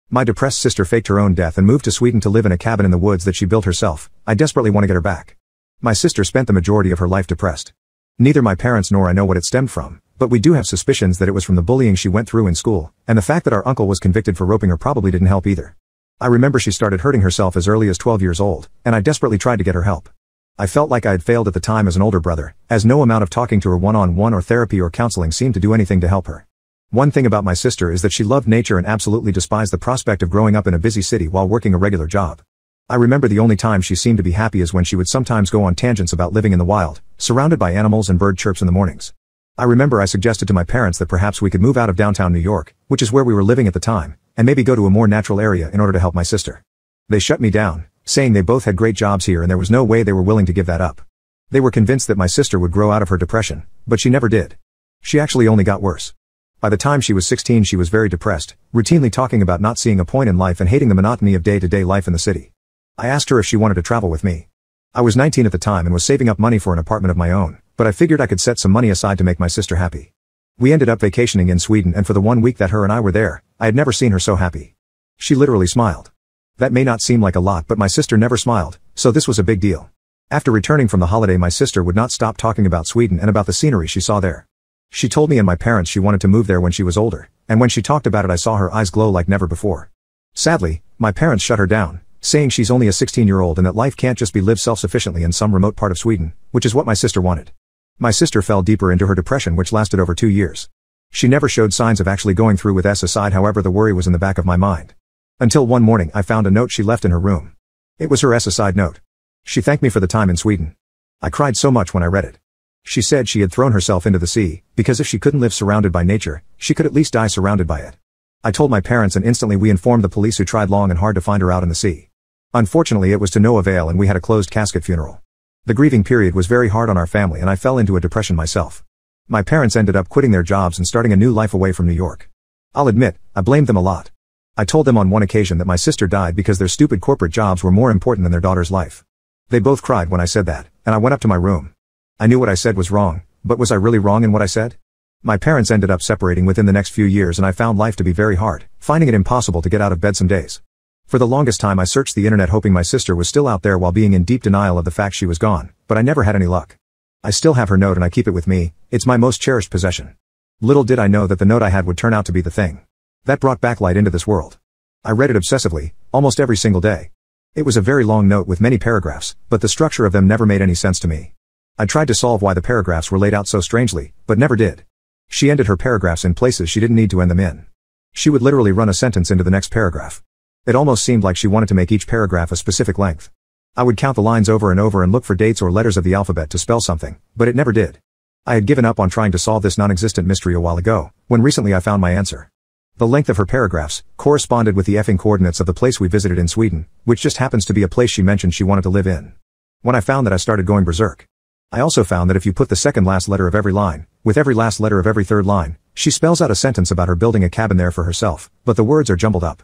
My depressed sister faked her own death and moved to Sweden to live in a cabin in the woods that she built herself. I desperately want to get her back. My sister spent the majority of her life depressed. Neither my parents nor I know what it stemmed from, but we do have suspicions that it was from the bullying she went through in school, and the fact that our uncle was convicted for roping her probably didn't help either. I remember she started hurting herself as early as 12 years old, and I desperately tried to get her help. I felt like I had failed at the time as an older brother, as no amount of talking to her one-on-one or therapy or counseling seemed to do anything to help her. One thing about my sister is that she loved nature and absolutely despised the prospect of growing up in a busy city while working a regular job. I remember the only time she seemed to be happy is when she would sometimes go on tangents about living in the wild, surrounded by animals and bird chirps in the mornings. I remember I suggested to my parents that perhaps we could move out of downtown New York, which is where we were living at the time, and maybe go to a more natural area in order to help my sister. They shut me down, saying they both had great jobs here and there was no way they were willing to give that up. They were convinced that my sister would grow out of her depression, but she never did. She actually only got worse. By the time she was 16 she was very depressed, routinely talking about not seeing a point in life and hating the monotony of day-to-day life in the city. I asked her if she wanted to travel with me. I was 19 at the time and was saving up money for an apartment of my own, but I figured I could set some money aside to make my sister happy. We ended up vacationing in Sweden, and for the 1 week that her and I were there, I had never seen her so happy. She literally smiled. That may not seem like a lot, but my sister never smiled, so this was a big deal. After returning from the holiday my sister would not stop talking about Sweden and about the scenery she saw there. She told me and my parents she wanted to move there when she was older, and when she talked about it I saw her eyes glow like never before. Sadly, my parents shut her down, saying she's only a 16-year-old and that life can't just be lived self-sufficiently in some remote part of Sweden, which is what my sister wanted. My sister fell deeper into her depression, which lasted over 2 years. She never showed signs of actually going through with suicide, however the worry was in the back of my mind. Until one morning I found a note she left in her room. It was her suicide note. She thanked me for the time in Sweden. I cried so much when I read it. She said she had thrown herself into the sea, because if she couldn't live surrounded by nature, she could at least die surrounded by it. I told my parents and instantly we informed the police, who tried long and hard to find her out in the sea. Unfortunately it was to no avail and we had a closed casket funeral. The grieving period was very hard on our family and I fell into a depression myself. My parents ended up quitting their jobs and starting a new life away from New York. I'll admit, I blamed them a lot. I told them on one occasion that my sister died because their stupid corporate jobs were more important than their daughter's life. They both cried when I said that, and I went up to my room. I knew what I said was wrong, but was I really wrong in what I said? My parents ended up separating within the next few years and I found life to be very hard, finding it impossible to get out of bed some days. For the longest time I searched the internet hoping my sister was still out there while being in deep denial of the fact she was gone, but I never had any luck. I still have her note and I keep it with me. It's my most cherished possession. Little did I know that the note I had would turn out to be the thing that brought backlight into this world. I read it obsessively, almost every single day. It was a very long note with many paragraphs, but the structure of them never made any sense to me. I tried to solve why the paragraphs were laid out so strangely, but never did. She ended her paragraphs in places she didn't need to end them in. She would literally run a sentence into the next paragraph. It almost seemed like she wanted to make each paragraph a specific length. I would count the lines over and over and look for dates or letters of the alphabet to spell something, but it never did. I had given up on trying to solve this non-existent mystery a while ago, when recently I found my answer. The length of her paragraphs corresponded with the effing coordinates of the place we visited in Sweden, which just happens to be a place she mentioned she wanted to live in. When I found that I started going berserk. I also found that if you put the second last letter of every line, with every last letter of every third line, she spells out a sentence about her building a cabin there for herself, but the words are jumbled up.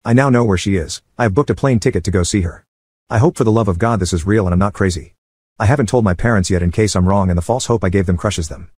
I now know where she is. I have booked a plane ticket to go see her. I hope for the love of God this is real and I'm not crazy. I haven't told my parents yet in case I'm wrong and the false hope I gave them crushes them.